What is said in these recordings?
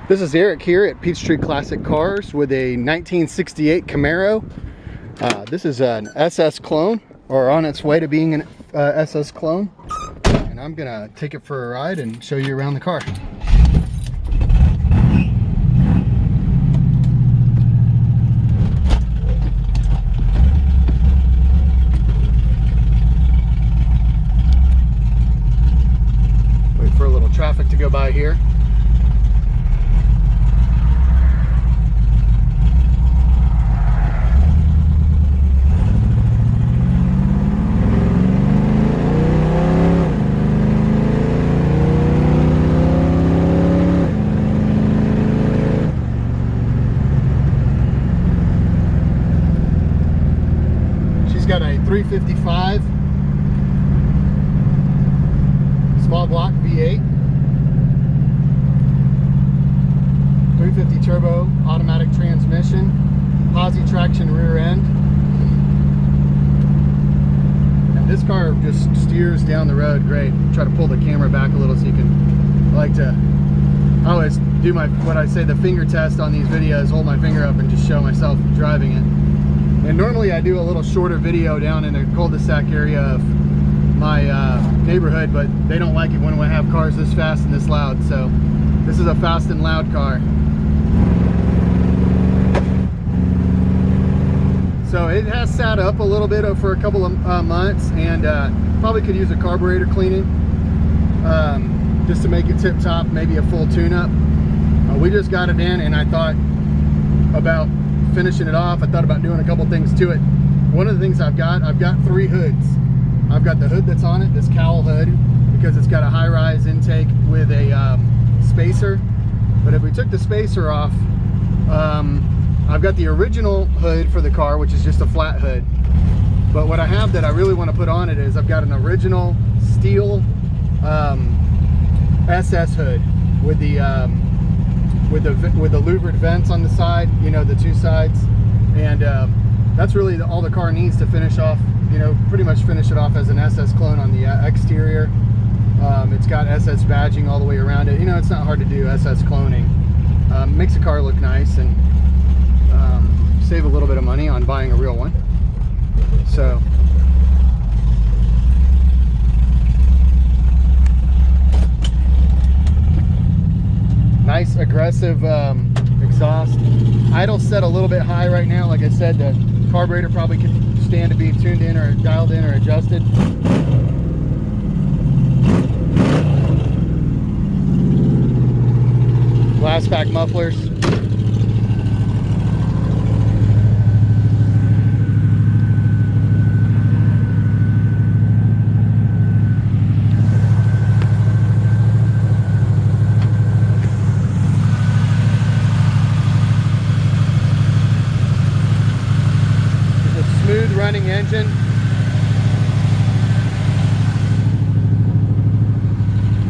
This is Eric here at Peachtree Classic Cars with a 1968 Camaro. This is an SS clone, or on its way to being an SS clone. And I'm gonna take it for a ride and show you around the car. Wait for a little traffic to go by here. Got a 355 small block V8, 350 turbo automatic transmission, posi traction rear end, and this car just steers down the road great. Try to pull the camera back a little so you can, I always do what I say, the finger test on these videos, hold my finger up and just show myself driving it. And normally I do a little shorter video down in the cul-de-sac area of my neighborhood, but they don't like it when I have cars this fast and this loud. So this is a fast and loud car. So it has sat up a little bit for a couple of months, and probably could use a carburetor cleaning just to make it tip top, maybe a full tune-up. We just got it in, and I thought about finishing it off. I thought about doing a couple things to it. One of the things I've got 3 hoods. I've got the hood that's on it, this cowl hood, because it's got a high-rise intake with a spacer. But if we took the spacer off, I've got the original hood for the car, which is just a flat hood. But what I have that I really want to put on it is I've got an original steel SS hood with the louvered vents on the side, you know, the 2 sides, and that's really all the car needs to finish off, you know, pretty much finish it off as an SS clone on the exterior. It's got SS badging all the way around it. You know, it's not hard to do SS cloning. Makes the car look nice, and save a little bit of money on buying a real one. So nice aggressive exhaust. Idle set a little bit high right now. Like I said, the carburetor probably could stand to be tuned in or dialed in or adjusted. Glass back mufflers. Smooth running engine.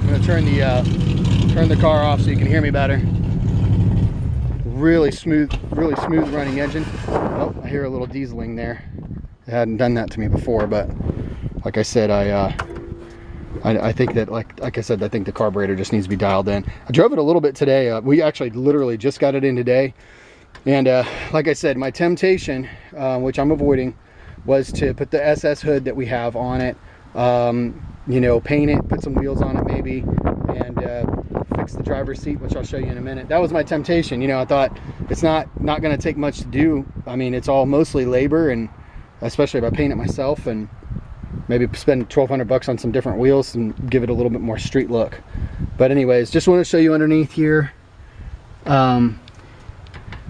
I'm going to turn the car off so you can hear me better. Really smooth running engine. Oh, I hear a little dieseling there. It hadn't done that to me before, but like I said, I think that like I said, I think the carburetor just needs to be dialed in. I drove it a little bit today. We actually literally just got it in today. And like I said, my temptation, which I'm avoiding, was to put the SS hood that we have on it, you know, paint it, put some wheels on it maybe, and fix the driver's seat, which I'll show you in a minute. That was my temptation. You know, I thought it's not going to take much to do. I mean, it's all mostly labor, and especially if I paint it myself, and maybe spend 1,200 bucks on some different wheels and give it a little bit more street look. But anyways, just want to show you underneath here.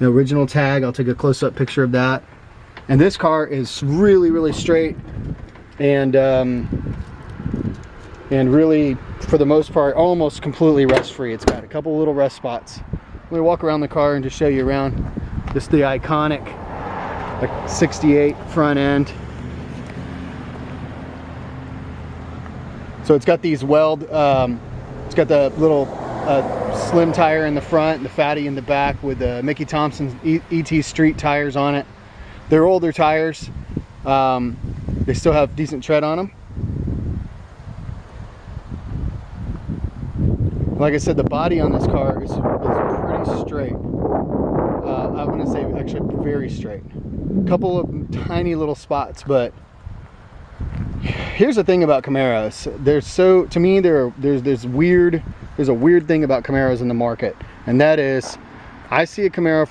The original tag, I'll take a close-up picture of that. And this car is really straight, and really, for the most part, almost completely rust-free. It's got a couple little rust spots. I'm gonna walk around the car and just show you around. Just the iconic, like, 68 front end. So it's got these it's got the little slim tire in the front, the fatty in the back, with the Mickey Thompson ET Street tires on it. They're older tires. They still have decent tread on them. Like I said, the body on this car is pretty straight. I wouldn't say actually very straight. A couple of tiny little spots, but here's the thing about Camaros. To me, there's a weird thing about Camaros in the market, and that is, I see a Camaro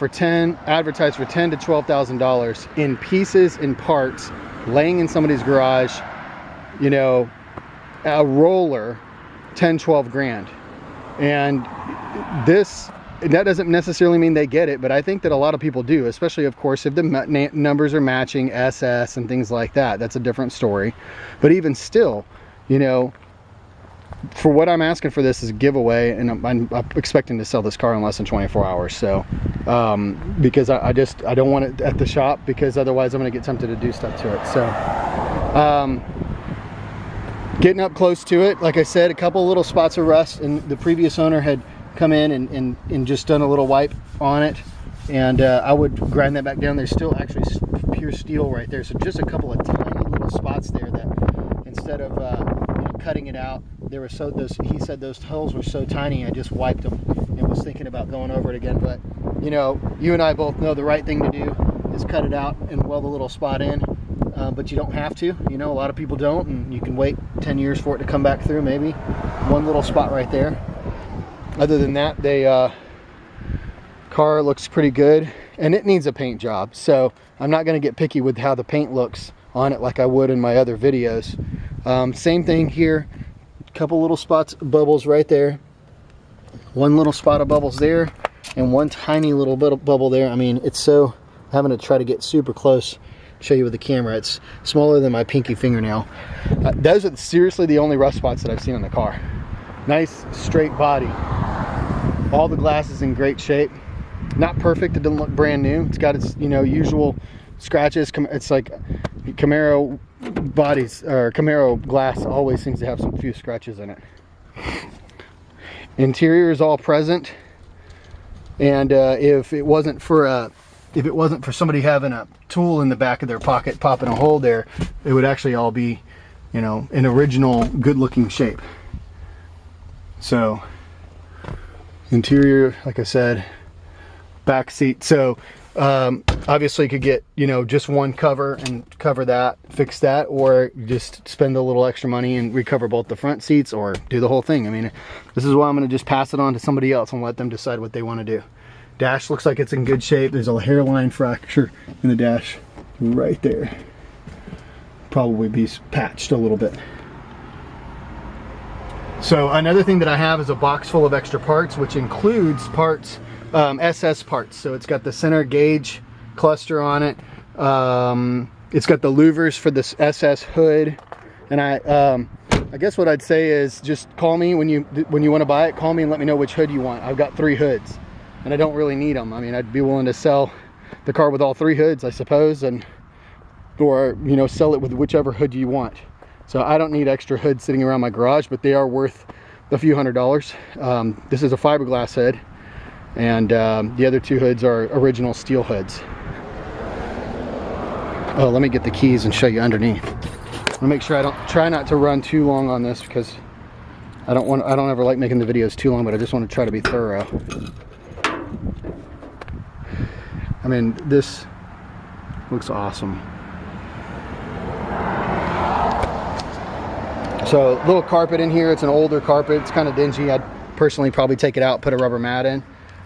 advertised for $10,000 to $12,000 in pieces and parts, laying in somebody's garage. You know, a roller, 10, 12 grand, and that doesn't necessarily mean they get it, but I think that a lot of people do, especially, of course, if the numbers are matching SS and things like that. That's a different story. But even still, you know, for what I'm asking for this is a giveaway, and I'm expecting to sell this car in less than 24 hours. So, because I don't want it at the shop, because otherwise I'm going to get tempted to do stuff to it. So, getting up close to it, like I said, a couple little spots of rust, and the previous owner had come in and just done a little wipe on it, and I would grind that back down. There's still actually pure steel right there, so just a couple of tiny little spots there that instead of you know, cutting it out, there were he said those holes were so tiny, I just wiped them and was thinking about going over it again. But you know, you and I both know the right thing to do is cut it out and weld a little spot in, but you don't have to. You know, a lot of people don't, and you can wait 10 years for it to come back through. Maybe one little spot right there. Other than that, car looks pretty good, and it needs a paint job, so I'm not going to get picky with how the paint looks on it like I would in my other videos. Same thing here, a couple little spots, bubbles right there, one little spot of bubbles there, and one tiny little bit of bubble there. I mean, it's so, I'm having to try to get super close, show you with the camera. It's smaller than my pinky fingernail. Those are seriously the only rough spots that I've seen on the car. Nice straight body. All the glass is in great shape. Not perfect, it doesn't look brand new. It's got its, you know, usual scratches. It's like Camaro bodies, or Camaro glass always seems to have some few scratches in it. Interior is all present, and if it wasn't for somebody having a tool in the back of their pocket popping a hole there, it would actually all be, you know, in original good looking shape. So interior, like I said, back seat. So obviously you could get, you know, just one cover and cover that, fix that, or just spend a little extra money and recover both the front seats, or do the whole thing. I mean, this is why I'm going to just pass it on to somebody else and let them decide what they want to do. Dash looks like it's in good shape. There's a hairline fracture in the dash right there. Probably be patched a little bit. So another thing that I have is a box full of extra parts, which includes parts, SS parts. So it's got the center gauge cluster on it. It's got the louvers for this SS hood. And I guess what I'd say is just call me when you want to buy it. Call me and let me know which hood you want. I've got 3 hoods, and I don't really need them. I mean, I'd be willing to sell the car with all 3 hoods, I suppose, or you know, sell it with whichever hood you want. So I don't need extra hoods sitting around my garage, but they are worth a few $100s. This is a fiberglass hood, and the other 2 hoods are original steel hoods. Oh, let me get the keys and show you underneath. I want to make sure I don't try not to run too long on this, because I don't ever like making the videos too long, but I just want to try to be thorough. I mean, this looks awesome. So little carpet in here. It's an older carpet. It's kind of dingy. I'd personally probably take it out, put a rubber mat in.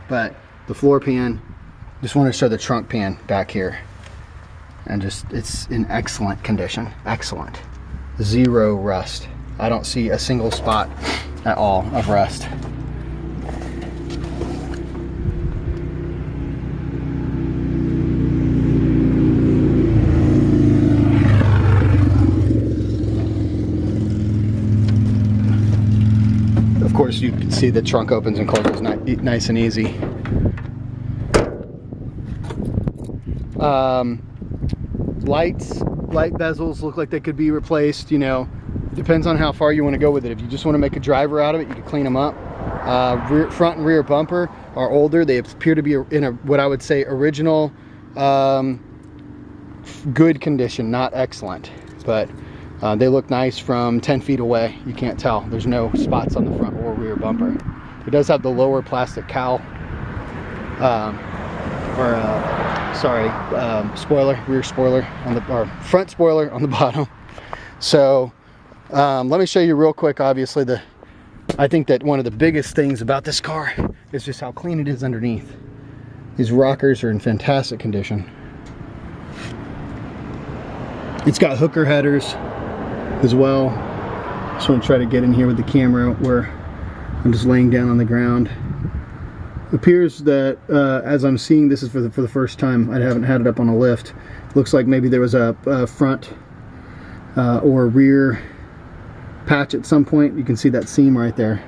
But the floor pan, just want to show the trunk pan back here. And just, it's in excellent condition. Excellent. 0 rust. I don't see a single spot at all of rust. Of course, you can see the trunk opens and closes nice and easy. Light bezels look like they could be replaced. You know, it depends on how far you want to go with it. If you just want to make a driver out of it, you can clean them up. Front and rear bumper are older. They appear to be in a, what I would say, original, good condition, not excellent, but they look nice from 10 feet away. You can't tell. There's no spots on the front or rear bumper. It does have the lower plastic cowl, spoiler, rear spoiler on the, or front spoiler on the bottom. So let me show you real quick. Obviously, I think that one of the biggest things about this car is just how clean it is underneath. These rockers are in fantastic condition. It's got hooker headers as well. Just want to try to get in here with the camera where I'm just laying down on the ground. It appears that as I'm seeing, this is for the first time. I haven't had it up on a lift. Looks like maybe there was a front or rear patch at some point. You can see that seam right there.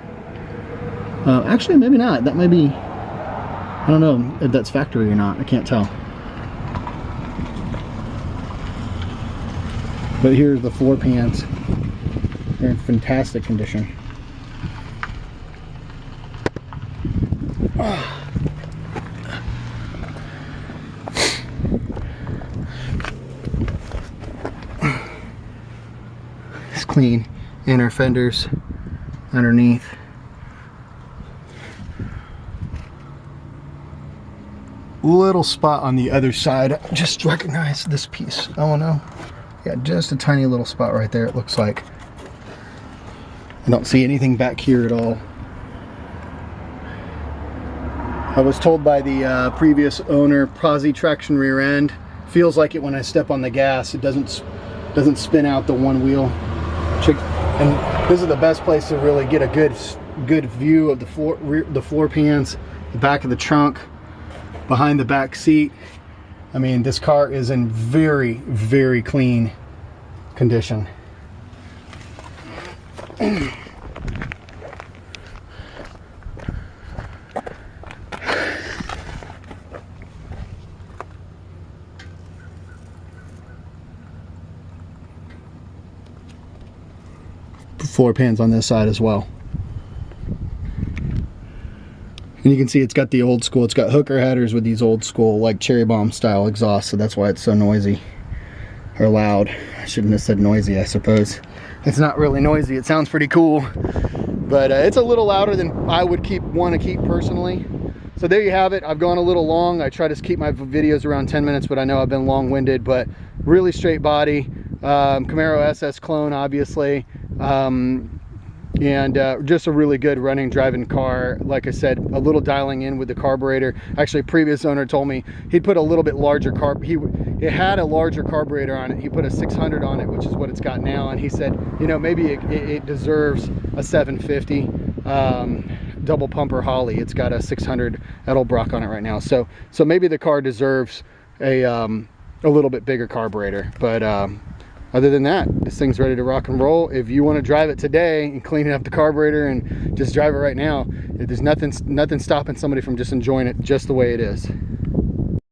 Actually, maybe not. That might be, I don't know if that's factory or not. I can't tell. But here's the floor pans. They're in fantastic condition. It's clean. Inner fenders underneath. Little spot on the other side. Just recognize this piece. Oh no. Yeah, just a tiny little spot right there, it looks like. I don't see anything back here at all. I was told by the previous owner, Posi traction rear end. Feels like it when I step on the gas. It doesn't spin out the one wheel. And this is the best place to really get a good view of the floor pans, the back of the trunk, behind the back seat. I mean, this car is in very, very clean condition. Floor pans on this side as well. And you can see it's got the old school, it's got hooker headers with these old school like cherry bomb style exhaust, so that's why it's so noisy or loud. I shouldn't have said noisy, I suppose. It's not really noisy, it sounds pretty cool, but it's a little louder than I would want to keep personally. So there you have it. I've gone a little long. I try to keep my videos around 10 minutes, but I know I've been long-winded. But really straight body, Camaro SS clone, obviously. And just a really good running, driving car. Like I said, a little dialing in with the carburetor. Actually, previous owner told me he'd put a little bit larger it had a larger carburetor on it. He put a 600 on it, which is what it's got now. And he said, you know, maybe it deserves a 750 double pumper Holly. It's got a 600 Edelbrock on it right now. So maybe the car deserves a little bit bigger carburetor. But other than that, this thing's ready to rock and roll. If you want to drive it today and clean up the carburetor and just drive it right now, there's nothing stopping somebody from just enjoying it just the way it is.